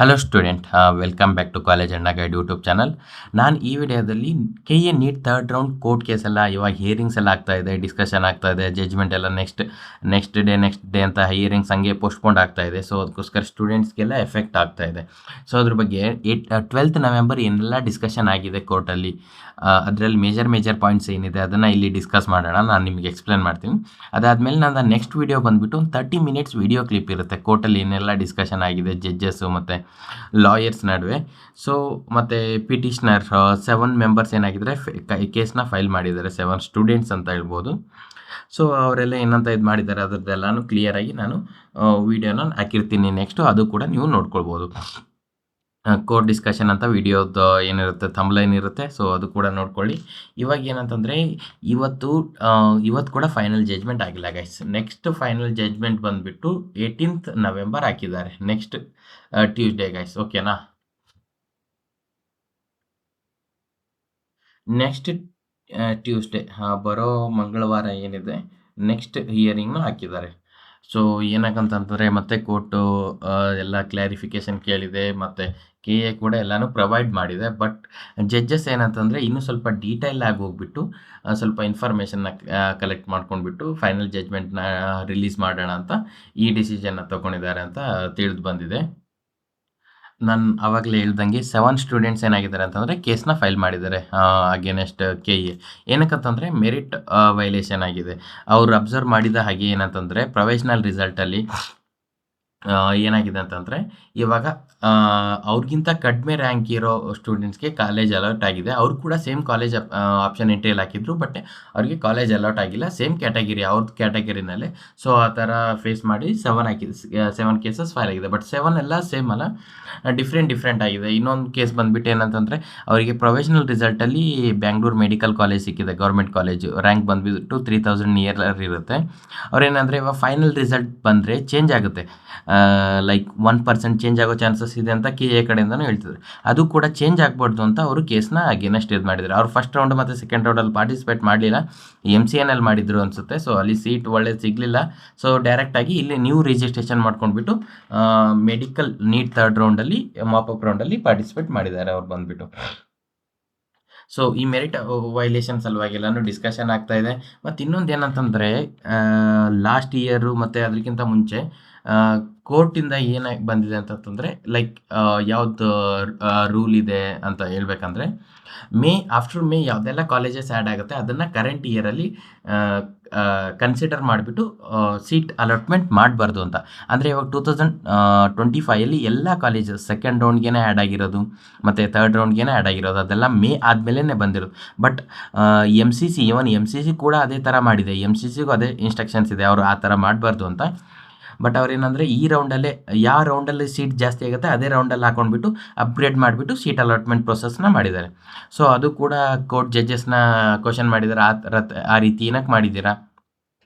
Hello student, welcome back to college ಅಣ್ಣ guide YouTube channel. ನಾನು ಈ ವಿಡಿಯೋದಲ್ಲಿ K NEET third round court case ಎಲ್ಲ ಇವಾಗ ಹಿಯರಿಂಗ್ಸ್ ಎಲ್ಲ ಆಗ್ತಾ ಇದೆ, ಡಿಸ್ಕಷನ್ ಆಗ್ತಾ ಇದೆ, ಜಜ್ಮೆಂಟ್ ಎಲ್ಲ ನೆಕ್ಸ್ಟ್ ಡೇ ಅಂತ ಹಿಯರಿಂಗ್ಸ್ ಹಂಗೆ ಪೋಸ್ಟ್ಪೋಂಡ್ ಆಗ್ತಾ ಇದೆ. ಸೊ ಅದಕ್ಕೋಸ್ಕರ ಸ್ಟೂಡೆಂಟ್ಸ್ಗೆಲ್ಲ ಎಫೆಕ್ಟ್ ಆಗ್ತಾ ಇದೆ. ಸೊ ಅದ್ರ ಬಗ್ಗೆ 12th ನವೆಂಬರ್ ಏನೆಲ್ಲ ಡಿಸ್ಕಷನ್ ಆಗಿದೆ ಕೋರ್ಟಲ್ಲಿ, ಅದರಲ್ಲಿ ಮೇಜರ್ ಪಾಯಿಂಟ್ಸ್ ಏನಿದೆ ಅದನ್ನು ಇಲ್ಲಿ ಡಿಸ್ಕಸ್ ಮಾಡೋಣ. ನಾನು ನಿಮಗೆ ಎಕ್ಸ್ಪ್ಲೇನ್ ಮಾಡ್ತೀನಿ. ಅದಾದಮೇಲೆ ನನ್ನ ನೆಕ್ಸ್ಟ್ ವೀಡಿಯೋ ಬಂದುಬಿಟ್ಟು ಒಂದು 30 ಮಿನಿಟ್ಸ್ ವೀಡಿಯೋ ಕ್ಲಿಪ್ ಇರುತ್ತೆ. ಕೋರ್ಟಲ್ಲಿ ಏನೆಲ್ಲ ಡಿಸ್ಕಷನ್ ಆಗಿದೆ ಜಡ್ಜಸ್ಸು ಮತ್ತು ಲಾಯರ್ಸ್ ನಡುವೆ. ಸೊ ಮತ್ತು ಪಿಟಿಷನರ್ 7 ಮೆಂಬರ್ಸ್ ಏನಾಗಿದ್ದಾರೆ ಕೇಸ್ನ ಫೈಲ್ ಮಾಡಿದ್ದಾರೆ, 7 ಸ್ಟೂಡೆಂಟ್ಸ್ ಅಂತ ಹೇಳ್ಬೋದು. ಸೊ ಅವರೆಲ್ಲ ಏನಂತ ಇದು ಮಾಡಿದ್ದಾರೆ ಅದರದ್ದೆಲ್ಲನೂ ಕ್ಲಿಯರಾಗಿ ನಾನು ವೀಡಿಯೋನ ಹಾಕಿರ್ತೀನಿ. ನೆಕ್ಸ್ಟು ಅದು ಕೂಡ ನೀವು ನೋಡ್ಕೊಳ್ಬೋದು. ಕೋರ್ಟ್ ಡಿಸ್ಕಷನ್ ಅಂತ ವಿಡಿಯೋದು ಏನಿರುತ್ತೆ ಥಂಬ್ಲೈನ್ ಇರುತ್ತೆ. ಸೊ ಅದು ಕೂಡ ನೋಡ್ಕೊಳ್ಳಿ. ಇವಾಗ ಏನಂತಂದರೆ ಇವತ್ತು ಕೂಡ ಫೈನಲ್ ಜಜ್ಮೆಂಟ್ ಆಗಿಲ್ಲ ಗೈಸ್. ನೆಕ್ಸ್ಟ್ ಫೈನಲ್ ಜಜ್ಮೆಂಟ್ ಬಂದುಬಿಟ್ಟು 18th ನವೆಂಬರ್ ಹಾಕಿದ್ದಾರೆ, ನೆಕ್ಸ್ಟ್ ಟ್ಯೂಸ್ಡೇ ಗೈಸ್. ಓಕೆನಾ? ನೆಕ್ಸ್ಟ್ ಟ್ಯೂಸ್ಡೇ ಬರೋ ಮಂಗಳವಾರ ಏನಿದೆ ನೆಕ್ಸ್ಟ್ ಹಿಯರಿಂಗ್ನು ಹಾಕಿದ್ದಾರೆ. ಸೊ ಏನಕ್ಕಂತಂದರೆ ಮತ್ತೆ ಕೋರ್ಟು ಎಲ್ಲ ಕ್ಲಾರಿಫಿಕೇಷನ್ ಕೇಳಿದೆ, ಮತ್ತು ಕೆ ಎ ಕೂಡ ಎಲ್ಲನೂ ಪ್ರೊವೈಡ್ ಮಾಡಿದೆ. ಬಟ್ ಜಡ್ಜಸ್ ಏನಂತಂದರೆ ಇನ್ನೂ ಸ್ವಲ್ಪ ಡೀಟೇಲ್ ಆಗಿ ಹೋಗ್ಬಿಟ್ಟು ಸ್ವಲ್ಪ ಇನ್ಫಾರ್ಮೇಷನ್ನ ಕಲೆಕ್ಟ್ ಮಾಡ್ಕೊಂಡ್ಬಿಟ್ಟು ಫೈನಲ್ ಜಡ್ಜ್ಮೆಂಟ್ನ ರಿಲೀಸ್ ಮಾಡೋಣ ಅಂತ ಈ ಡಿಸಿಷನ್ನ ತೊಗೊಂಡಿದ್ದಾರೆ ಅಂತ ತಿಳಿದು ಬಂದಿದೆ. ನಾನು ಆವಾಗಲೇ ಹೇಳ್ದಂಗೆ 7 ಸ್ಟೂಡೆಂಟ್ಸ್ ಏನಾಗಿದ್ದಾರೆ ಅಂತಂದರೆ ಕೇಸ್ನ ಫೈಲ್ ಮಾಡಿದ್ದಾರೆ ಅಗೇನೆಸ್ಟ್ ಕೆ ಎ. ಏನಕ್ಕಂತಂದರೆ ಮೆರಿಟ್ ವೈಲೇಷನ್ ಆಗಿದೆ. ಅವರು ಅಬ್ಸರ್ವ್ ಮಾಡಿದ ಹಾಗೆ ಏನಂತಂದರೆ ಪ್ರೊಫೆಷ್ನಲ್ ರಿಸಲ್ಟಲ್ಲಿ ಏನಾಗಿದೆ ಅಂತಂದರೆ ಇವಾಗ ಅವ್ರಿಗಿಂತ ಕಡಿಮೆ ರ್ಯಾಂಕ್ ಇರೋ ಸ್ಟೂಡೆಂಟ್ಸ್ಗೆ ಕಾಲೇಜ್ ಅಲಾಟ್ ಆಗಿದೆ. ಅವ್ರು ಕೂಡ ಸೇಮ್ ಕಾಲೇಜ್ ಆಪ್ಷನ್ ಎಂಟ್ರಿಯಲ್ಲಿ ಹಾಕಿದ್ರು, ಬಟ್ ಅವ್ರಿಗೆ ಕಾಲೇಜ್ ಅಲಾಟ್ ಆಗಿಲ್ಲ, ಸೇಮ್ ಕ್ಯಾಟಗಿರಿ ಅವ್ರದ್ದು ಕ್ಯಾಟಗಿರಿನಲ್ಲೇ. ಸೊ ಆ ಥರ ಫೇಸ್ ಮಾಡಿ 7 ಕೇಸಸ್ ಫೈಲ್ ಆಗಿದೆ. ಬಟ್ 7 ಎಲ್ಲ ಸೇಮ್ ಅಲ್ಲ, ಡಿಫ್ರೆಂಟ್ ಆಗಿದೆ. ಇನ್ನೊಂದು ಕೇಸ್ ಬಂದುಬಿಟ್ಟು ಏನಂತಂದರೆ ಅವರಿಗೆ ಪ್ರೊಫೆಷ್ನಲ್ ರಿಸಲ್ಟಲ್ಲಿ ಬ್ಯಾಂಗ್ಳೂರು ಮೆಡಿಕಲ್ ಕಾಲೇಜ್ ಸಿಕ್ಕಿದೆ, ಗೌರ್ಮೆಂಟ್ ಕಾಲೇಜು. ರ್ಯಾಂಕ್ ಬಂದುಬಿಟ್ಟು 3000 ನಿಯರ್ ಇರುತ್ತೆ. ಅವ್ರೇನಂದರೆ ಇವಾಗ ಫೈನಲ್ ರಿಸಲ್ಟ್ ಬಂದರೆ ಚೇಂಜ್ ಆಗುತ್ತೆ, ಲೈಕ್ 1% ಚೇಂಜ್ ಆಗೋ ಚಾನ್ಸಸ್ ಇದೆ ಅಂತ ಕೆ ಎ ಕಡೆಯಿಂದನೂ ಹೇಳ್ತಿದ್ರು. ಅದು ಕೂಡ ಚೇಂಜ್ ಆಗ್ಬಾರ್ದು ಅಂತ ಅವರು ಕೇಸ್ನ ಅಗೇನೆಸ್ಟ್ ಇದು ಮಾಡಿದ್ರು. ಅವ್ರು ಫಸ್ಟ್ ರೌಂಡ್ ಮತ್ತು ಸೆಕೆಂಡ್ ರೌಂಡಲ್ಲಿ ಪಾರ್ಟಿಸಿಪೇಟ್ ಮಾಡಲಿಲ್ಲ, MCNL ಮಾಡಿದ್ರು ಅನಿಸುತ್ತೆ. ಸೊ ಅಲ್ಲಿ ಸೀಟ್ ಒಳ್ಳೇದು ಸಿಗಲಿಲ್ಲ. ಸೊ ಡೈರೆಕ್ಟಾಗಿ ಇಲ್ಲಿ ನ್ಯೂ ರಿಜಿಸ್ಟ್ರೇಷನ್ ಮಾಡ್ಕೊಂಡ್ಬಿಟ್ಟು ಮೆಡಿಕಲ್ ನೀಟ್ ಥರ್ಡ್ ರೌಂಡಲ್ಲಿ ಮಾಪಪ್ ರೌಂಡಲ್ಲಿ ಪಾರ್ಟಿಸಿಪೇಟ್ ಮಾಡಿದ್ದಾರೆ ಅವ್ರು ಬಂದುಬಿಟ್ಟು. ಸೊ ಈ ಮೆರಿಟ್ ವೈಲೇಷನ್ ಸಲುವಾಗೆಲ್ಲನೂ ಡಿಸ್ಕಷನ್ ಆಗ್ತಾ ಇದೆ. ಮತ್ತು ಇನ್ನೊಂದು ಏನಂತಂದರೆ ಲಾಸ್ಟ್ ಇಯರು ಮತ್ತು ಅದಕ್ಕಿಂತ ಮುಂಚೆ ಕೋರ್ಟಿಂದ ಏನಾಗಿ ಬಂದಿದೆ ಅಂತಂತಂದರೆ ಲೈಕ್ ಯಾವ್ದು ರೂಲ್ ಇದೆ ಅಂತ ಹೇಳ್ಬೇಕಂದ್ರೆ ಆಫ್ಟರ್ ಮೇ ಯಾವುದೆಲ್ಲ ಕಾಲೇಜಸ್ ಆ್ಯಡ್ ಆಗುತ್ತೆ ಅದನ್ನು ಕರೆಂಟ್ ಇಯರಲ್ಲಿ ಕನ್ಸಿಡರ್ ಮಾಡಿಬಿಟ್ಟು ಸೀಟ್ ಅಲಾಟ್ಮೆಂಟ್ ಮಾಡಬಾರ್ದು ಅಂತ. ಅಂದರೆ ಇವಾಗ 2025 ಎಲ್ಲ ಕಾಲೇಜಸ್ ಸೆಕೆಂಡ್ ರೌಂಡ್ಗೆ ಆ್ಯಡ್ ಆಗಿರೋದು ಮತ್ತು ಥರ್ಡ್ ರೌಂಡ್ಗೆ ಆ್ಯಡ್ ಆಗಿರೋದು ಅದೆಲ್ಲ ಮೇ ಆದಮೇಲೆ ಬಂದಿರೋದು. ಬಟ್ MCC ಕೂಡ ಅದೇ ಥರ ಮಾಡಿದೆ, MCCಗೂ ಅದೇ ಇನ್ಸ್ಟ್ರಕ್ಷನ್ಸ್ ಇದೆ, ಅವರು ಆ ಥರ ಮಾಡಬಾರ್ದು ಅಂತ. ಬಟ್ ಅವ್ರೇನಂದರೆ ಈ ರೌಂಡಲ್ಲೇ ಯಾವ ರೌಂಡಲ್ಲಿ ಸೀಟ್ ಜಾಸ್ತಿ ಆಗುತ್ತೆ ಅದೇ ರೌಂಡಲ್ಲಿ ಹಾಕೊಂಡ್ಬಿಟ್ಟು ಅಪ್ಗ್ರೇಡ್ ಮಾಡಿಬಿಟ್ಟು ಸೀಟ್ ಅಲಾಟ್ಮೆಂಟ್ ಪ್ರೊಸೆಸ್ನ ಮಾಡಿದ್ದಾರೆ. ಸೊ ಅದು ಕೂಡ ಕೋರ್ಟ್ ಜಡ್ಜಸ್ನ ಕ್ವಶನ್ ಮಾಡಿದ್ದಾರೆ, ಆ ರೀತಿ ಏನಕ್ಕೆ ಮಾಡಿದ್ದೀರಾ,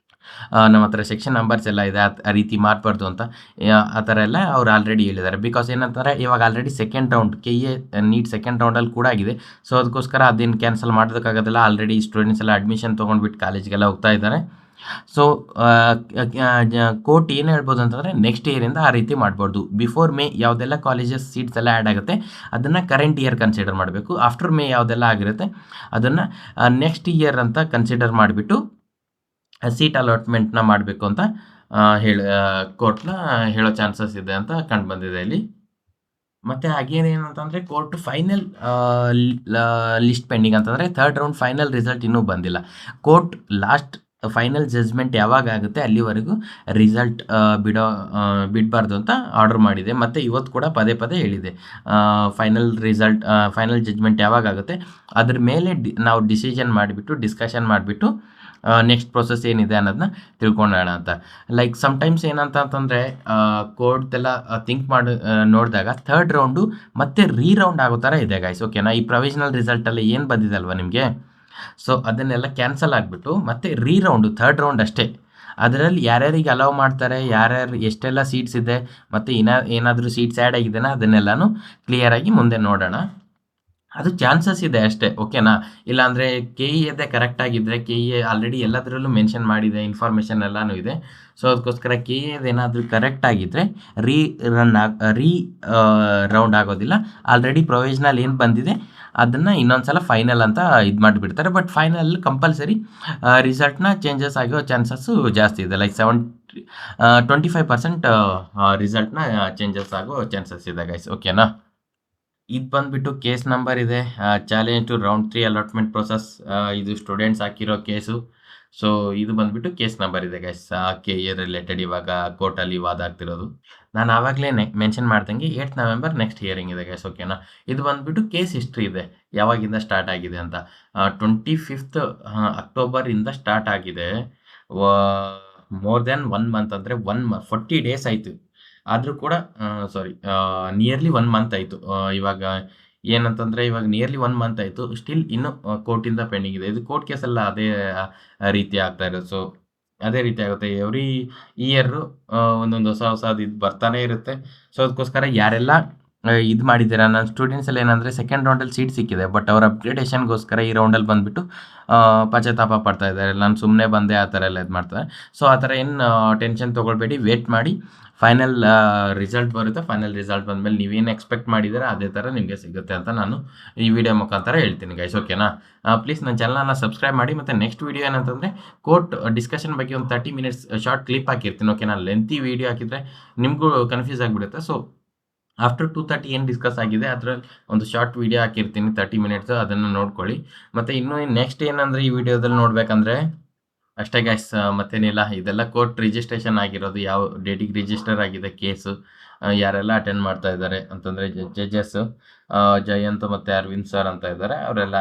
ನಮ್ಮ ಹತ್ರ ಸೆಕ್ಷನ್ ನಂಬರ್ಸ್ ಎಲ್ಲ ಇದೆ, ಆ ರೀತಿ ಮಾಡಬಾರ್ದು ಅಂತ. ಆ ಥರ ಎಲ್ಲ ಅವ್ರು ಆಲ್ರೆಡಿ ಹೇಳಿದ್ದಾರೆ. ಬಿಕಾಸ್ ಏನಂತಾರೆ ಇವಾಗ already second round K A NEET second ರೌಂಡಲ್ಲಿ ಕೂಡ ಆಗಿದೆ. ಸೊ ಅದಕ್ಕೋಸ್ಕರ ಅದನ್ನು ಕ್ಯಾನ್ಸಲ್ ಮಾಡೋದಕ್ಕಾಗೋದಿಲ್ಲ. ಆಲ್ರೆಡಿ ಸ್ಟೂಡೆಂಟ್ಸ್ ಎಲ್ಲ ಅಡ್ಮಿಷನ್ ತೊಗೊಂಡ್ಬಿಟ್ಟು ಕಾಲೇಜ್ಗೆಲ್ಲ ಹೋಗ್ತಾ ಇದ್ದಾರೆ. ಸೊ ಕೋರ್ಟ್ ಏನು ಹೇಳ್ಬೋದು ಅಂತಂದರೆ ನೆಕ್ಸ್ಟ್ ಇಯರಿಂದ ಆ ರೀತಿ ಮಾಡ್ಬಾರ್ದು. ಬಿಫೋರ್ ಮೇ ಯಾವುದೆಲ್ಲ ಕಾಲೇಜಸ್ ಸೀಟ್ಸ್ ಎಲ್ಲ ಆ್ಯಡ್ ಆಗುತ್ತೆ ಅದನ್ನು ಕರೆಂಟ್ ಇಯರ್ ಕನ್ಸಿಡರ್ ಮಾಡಬೇಕು. ಆಫ್ಟರ್ ಮೇ ಯಾವುದೆಲ್ಲ ಆಗಿರುತ್ತೆ ಅದನ್ನು ನೆಕ್ಸ್ಟ್ ಇಯರ್ ಅಂತ ಕನ್ಸಿಡರ್ ಮಾಡಿಬಿಟ್ಟು ಸೀಟ್ ಅಲಾಟ್ಮೆಂಟ್ನ ಮಾಡಬೇಕು ಅಂತ ಕೋರ್ಟ್ನ ಹೇಳೋ ಚಾನ್ಸಸ್ ಇದೆ ಅಂತ ಕಂಡು ಬಂದಿದೆ ಇಲ್ಲಿ. ಮತ್ತು ಹಾಗೇನೇನಂತಂದರೆ ಕೋರ್ಟ್ ಫೈನಲ್ ಲಿಸ್ಟ್ ಪೆಂಡಿಂಗ್ ಅಂತಂದರೆ ಥರ್ಡ್ ರೌಂಡ್ ಫೈನಲ್ ರಿಸಲ್ಟ್ ಇನ್ನೂ ಬಂದಿಲ್ಲ. ಕೋರ್ಟ್ ಲಾಸ್ಟ್ ಫೈನಲ್ ಜಜ್ಮೆಂಟ್ ಯಾವಾಗ ಆಗುತ್ತೆ ಅಲ್ಲಿವರೆಗೂ ರಿಸಲ್ಟ್ ಬಿಡಬಾರ್ದು ಅಂತ ಆರ್ಡರ್ ಮಾಡಿದೆ. ಮತ್ತು ಇವತ್ತು ಕೂಡ ಪದೇ ಹೇಳಿದೆ, ಫೈನಲ್ ಜಜ್ಮೆಂಟ್ ಯಾವಾಗ ಆಗುತ್ತೆ ಅದ್ರ ಮೇಲೆ ನಾವು ಡಿಸ್ಕಷನ್ ಮಾಡಿಬಿಟ್ಟು ನೆಕ್ಸ್ಟ್ ಪ್ರೊಸೆಸ್ ಏನಿದೆ ಅನ್ನೋದನ್ನ ತಿಳ್ಕೊಳ್ಳೋಣ ಅಂತ. ಲೈಕ್ ಸಮ್ಟೈಮ್ಸ್ ಏನಂತಂದರೆ ಕೋರ್ಟ್ದೆಲ್ಲ ಥಿಂಕ್ ಮಾಡಿ ನೋಡಿದಾಗ ಥರ್ಡ್ ರೌಂಡು ಮತ್ತೆ ರೌಂಡ್ ಆಗೋ ಥರ ಇದೆ ಗೈಸ್. ಓಕೆನಾ? ಈ ಪ್ರೊವಿಷನಲ್ ರಿಸಲ್ಟಲ್ಲಿ ಏನು ಬಂದಿದೆ ಅಲ್ವಾ ನಿಮಗೆ, ಸೊ ಅದನ್ನೆಲ್ಲ ಕ್ಯಾನ್ಸಲ್ ಆಗಿಬಿಟ್ಟು ಮತ್ತೆ ರೌಂಡು ಥರ್ಡ್ ರೌಂಡ್ ಅಷ್ಟೇ. ಅದರಲ್ಲಿ ಯಾರ್ಯಾರಿಗೆ ಅಲೌ ಮಾಡ್ತಾರೆ, ಯಾರ್ಯಾರು ಎಷ್ಟೆಲ್ಲ ಸೀಟ್ಸ್ ಇದೆ ಮತ್ತು ಏನಾದರೂ ಸೀಟ್ಸ್ ಆ್ಯಡ್ ಆಗಿದೆನಾ ಅದನ್ನೆಲ್ಲನೂ ಕ್ಲಿಯರಾಗಿ ಮುಂದೆ ನೋಡೋಣ. ಅದು ಚಾನ್ಸಸ್ ಇದೆ ಅಷ್ಟೇ. ಓಕೆನಾ? ಇಲ್ಲಾಂದ್ರೆ ಕೆ.ಇ.ಎದೇ ಕರೆಕ್ಟ್ ಆಗಿದ್ರೆ ಕೆ.ಇ.ಎ ಆಲ್ರೆಡಿ ಎಲ್ಲದರಲ್ಲೂ ಮೆನ್ಷನ್ ಮಾಡಿದೆ. ಇನ್ಫಾರ್ಮೇಷನ್ ಎಲ್ಲಾನು ಇದೆ. ಸೊ, ಅದಕ್ಕೋಸ್ಕರ ಕೆ.ಇ.ಎದೇನಾದ್ರೂ ಕರೆಕ್ಟ್ ಆಗಿದ್ರೆ ರೀ ರನ್ ಆಗ್ ರೀ ರೌಂಡ್ ಆಗೋದಿಲ್ಲ. ಆಲ್ರೆಡಿ ಪ್ರೊವಿಷನಲ್ ಏನು ಬಂದಿದೆ ಅದನ್ನ ಇನ್ನೊಂದ್ಸಲ ಫೈನಲ್ ಅಂತ ಇದು ಮಾಡಿಬಿಡ್ತಾರೆ. ಬಟ್ ಫೈನಲ್ ಕಂಪಲ್ಸರಿ ರಿಸಲ್ಟ್‌ನ ಚೇಂಜಸ್ ಆಗೋ ಚಾನ್ಸಸ್ಸು ಜಾಸ್ತಿ ಇದೆ. ಲೈಕ್ 25% ರಿಸಲ್ಟ್‌ನ ಚೇಂಜಸ್ ಆಗೋ ಚಾನ್ಸಸ್ ಇದೆ ಗೈಸ್. ಓಕೆನಾ? ಇದು ಬಂದ್ಬಿಟ್ಟು ಕೇಸ್ ನಂಬರ್ ಇದೆ. Challenge to round 3 allotment process. ಇದು ಸ್ಟೂಡೆಂಟ್ಸ್ ಹಾಕಿರೋ ಕೇಸು. ಸೊ, ಇದು ಬಂದ್ಬಿಟ್ಟು ಕೇಸ್ ನಂಬರ್ ಇದೆ ಗೈಸ್. ಕೆ.ಎ ರಿಲೇಟೆಡ್ ಇವಾಗ ಕೋರ್ಟಲ್ಲಿ ವಾದ ಆಗ್ತಿರೋದು. ನಾನು ಆವಾಗಲೇ ಮೆನ್ಷನ್ ಮಾಡ್ದಂಗೆ 8th ನವೆಂಬರ್ ನೆಕ್ಸ್ಟ್ ಹಿಯರಿಂಗ್ ಇದೆ ಗೈಸ್. ಓಕೆನಾ? ಇದು ಬಂದ್ಬಿಟ್ಟು ಕೇಸ್ ಹಿಸ್ಟ್ರಿ ಇದೆ. ಯಾವಾಗಿಂದ ಸ್ಟಾರ್ಟ್ ಆಗಿದೆ ಅಂತ. 25th ಅಕ್ಟೋಬರಿಂದ ಸ್ಟಾರ್ಟ್ ಆಗಿದೆ. ಮೋರ್ ದ್ಯಾನ್ 1 ಮಂತ್ ಅಂದರೆ 40 ಡೇಸ್ ಆಯಿತು. ಆದರೂ ಕೂಡ ಸಾರಿ ನಿಯರ್ಲಿ 1 ಮಂತ್ ಆಯಿತು. ಇವಾಗ ಏನಂತಂದರೆ ಇವಾಗ ನಿಯರ್ಲಿ 1 ಮಂತ್ ಆಯಿತು. ಸ್ಟಿಲ್ ಇನ್ನೂ ಕೋರ್ಟಿಂದ ಪೆಂಡಿಂಗ್ ಇದೆ. ಇದು ಕೋರ್ಟ್ ಕೇಸೆಲ್ಲ ಅದೇ ರೀತಿ ಆಗ್ತಾ ಇರೋದು. ಸೊ, ಅದೇ ರೀತಿ ಆಗುತ್ತೆ. ಎವ್ರಿ ಇಯರ್ರು ಒಂದೊಂದು ಹೊಸದು ಇದು ಬರ್ತಾನೆ ಇರುತ್ತೆ. ಸೊ, ಅದಕ್ಕೋಸ್ಕರ ಯಾರೆಲ್ಲ ಇದು ಮಾಡಿದ್ದೀರಾ, ನನ್ನ ಸ್ಟೂಡೆಂಟ್ಸ್ ಎಲ್ಲ ಏನಂದರೆ ಸೆಕೆಂಡ್ ರೌಂಡಲ್ಲಿ ಸೀಟ್ ಸಿಕ್ಕಿದೆ. ಬಟ್ ಅವ್ರ ಅಪ್ಗ್ರೇಡೇಷನ್‌ಗೋಸ್ಕರ ಈ ರೌಂಡಲ್ಲಿ ಬಂದುಬಿಟ್ಟು ಪಶ್ಚಾತ್ತಾಪ ಪಡ್ತಾ ಇದ್ದಾರೆ. ನಾನು ಸುಮ್ಮನೆ ಬಂದೆ ಆ ಥರ ಎಲ್ಲ ಇದು ಮಾಡ್ತಾರೆ. ಸೊ, ಆ ಥರ ಏನು ಟೆನ್ಷನ್ ತೊಗೊಳ್ಬೇಡಿ. ವೇಟ್ ಮಾಡಿ. ಫೈನಲ್ ರಿಸಲ್ಟ್ ಬರುತ್ತೆ. ಫೈನಲ್ ರಿಸಲ್ಟ್ ಬಂದಮೇಲೆ ನೀವೇನು ಎಕ್ಸ್ಪೆಕ್ಟ್ ಮಾಡಿದ್ದೀರಾ ಅದೇ ಥರ ನಿಮಗೆ ಸಿಗುತ್ತೆ ಅಂತ ನಾನು ಈ ವಿಡಿಯೋ ಮುಖಾಂತರ ಹೇಳ್ತೀನಿ ಗೈಸ್. ಓಕೆನಾ? ಪ್ಲೀಸ್ ನನ್ನ ಚಾನಲ್ನ ಸಬ್ಸ್ಕ್ರೈಬ್ ಮಾಡಿ. ಮತ್ತು ನೆಕ್ಸ್ಟ್ ವಿಡಿಯೋ ಏನಂತಂದರೆ ಕೋರ್ಟ್ ಡಿಸ್ಕಷನ್ ಬಗ್ಗೆ ಒಂದು 30 ಮಿನಿಟ್ಸ್ ಶಾರ್ಟ್ ಕ್ಲಿಪ್ ಹಾಕಿರ್ತೀನಿ. ಓಕೆನಾ? ಲೆಂತಿ ವಿಡಿಯೋ ಹಾಕಿದರೆ ನಿಮಗೂ ಕನ್ಫ್ಯೂಸ್ ಆಗಿಬಿಡುತ್ತೆ. ಸೊ, ಆಫ್ಟರ್ 2:30 ಏನು ಡಿಸ್ಕಸ್ ಆಗಿದೆ ಅದರಲ್ಲಿ ಒಂದು ಶಾರ್ಟ್ ವಿಡಿಯೋ ಹಾಕಿರ್ತೀನಿ 30 ಮಿನಿಟ್ಸ್. ಅದನ್ನು ನೋಡ್ಕೊಳ್ಳಿ. ಮತ್ತು ಇನ್ನೂ ನೆಕ್ಸ್ಟ್ ಏನಂದರೆ ಈ ವಿಡಿಯೋದಲ್ಲಿ ನೋಡಬೇಕಂದ್ರೆ ಅಷ್ಟೇ ಗೈಸ್. ಮತ್ತೇನಿಲ್ಲ. ಇದೆಲ್ಲ ಕೋರ್ಟ್ ರಿಜಿಸ್ಟ್ರೇಷನ್ ಆಗಿರೋದು. ಯಾವ ಡೇಟಿಗೆ ರಿಜಿಸ್ಟರ್ ಆಗಿದೆ ಕೇಸು, ಯಾರೆಲ್ಲ ಅಟೆಂಡ್ ಮಾಡ್ತಾ ಇದ್ದಾರೆ ಅಂತಂದರೆ ಜಡ್ಜಸ್ಸು ಜಯಂತ್ ಮತ್ತು ಅರವಿಂದ್ ಸರ್ ಅಂತ ಇದ್ದಾರೆ. ಅವರೆಲ್ಲ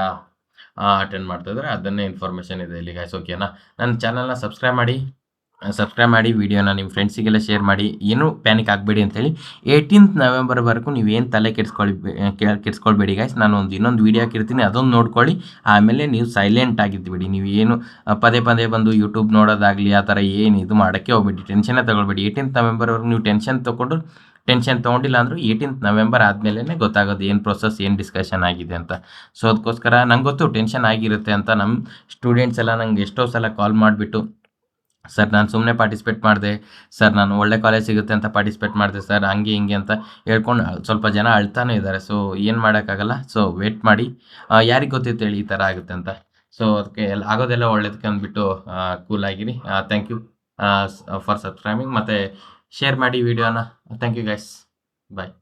ಅಟೆಂಡ್ ಮಾಡ್ತಾ ಇದ್ದಾರೆ. ಅದನ್ನೇ ಇನ್ಫಾರ್ಮೇಷನ್ ಇದೆ ಇಲ್ಲಿ ಗೈಸ್. ಓಕೆನಾ? ನನ್ನ ಚಾನಲ್ನ ಸಬ್ಸ್ಕ್ರೈಬ್ ಮಾಡಿ ವಿಡಿಯೋನ ನಿಮ್ಮ ಫ್ರೆಂಡ್ಸಿಗೆಲ್ಲ ಶೇರ್ ಮಾಡಿ. ಏನೂ ಪ್ಯಾನಿಕ್ ಆಗಬೇಡಿ ಅಂತೇಳಿ. 18th ನವೆಂಬರ್ವರೆಗೂ ನೀವೇನು ತಲೆ ಕೆಡಿಸ್ಕೊಳ್ಬೇಡಿ ಗೈಸ್. ನಾನು ಇನ್ನೊಂದು ವೀಡಿಯೋ ಹಾಕಿರ್ತೀನಿ, ಅದೊಂದು ನೋಡ್ಕೊಳ್ಳಿ. ಆಮೇಲೆ ನೀವು ಸೈಲೆಂಟ್ ಆಗಿದ್ದುಬಿಡಿ. ನೀವು ಏನು ಪದೇ ಪದೇ ಬಂದು ಯೂಟ್ಯೂಬ್ ನೋಡೋದಾಗಲಿ ಆ ಥರ ಏನು ಇದು ಮಾಡೋಕ್ಕೆ ಹೋಗ್ಬೇಡಿ. ಟೆನ್ಷನ್ನೇ ತೊಗೊಳ್ಬೇಡಿ. 18th ನವೆಂಬರ್ವರೆಗೂ ನೀವು ಟೆನ್ಷನ್ ತೊಗೊಂಡಿಲ್ಲ ಅಂದರೂ 18th ನವೆಂಬರ್ ಆದಮೇಲೆ ಗೊತ್ತಾಗೋದು ಏನು ಪ್ರೊಸೆಸ್, ಏನು ಡಿಸ್ಕಷನ್ ಆಗಿದೆ ಅಂತ. ಸೊ, ಅದಕ್ಕೋಸ್ಕರ ನಂಗೆ ಗೊತ್ತು ಟೆನ್ಷನ್ ಆಗಿರುತ್ತೆ ಅಂತ. ನಮ್ಮ ಸ್ಟೂಡೆಂಟ್ಸ್ ಎಲ್ಲ ನಂಗೆ ಎಷ್ಟೋ ಸಲ ಕಾಲ್ ಮಾಡಿಬಿಟ್ಟು, ಸರ್ ನಾನು ಸುಮ್ಮನೆ ಪಾರ್ಟಿಸಿಪೇಟ್ ಮಾಡಿದೆ ಸರ್, ನಾನು ಒಳ್ಳೆ ಕಾಲೇಜ್ ಸಿಗುತ್ತೆ ಅಂತ ಪಾರ್ಟಿಸಿಪೇಟ್ ಮಾಡಿದೆ ಸರ್, ಹಂಗೆ ಹಿಂಗೆ ಅಂತ ಹೇಳ್ಕೊಂಡು ಸ್ವಲ್ಪ ಜನ ಅಳ್ತಾನೆ ಇದ್ದಾರೆ. ಸೊ, ಏನು ಮಾಡೋಕ್ಕಾಗಲ್ಲ. ಸೊ, ವೇಟ್ ಮಾಡಿ. ಯಾರಿಗೆ ಗೊತ್ತಿತ್ತು ಹೇಳಿ ಈ ಥರ ಆಗುತ್ತೆ ಅಂತ. ಸೊ, ಅದಕ್ಕೆ ಆಗೋದೆಲ್ಲ ಒಳ್ಳೇದಕ್ಕೆ ಅಂದ್ಬಿಟ್ಟು ಕೂಲಾಗಿರಿ. Thank you for subscribing. ಮತ್ತು ಶೇರ್ ಮಾಡಿ ವಿಡಿಯೋನ. Thank you guys. ಬಾಯ್.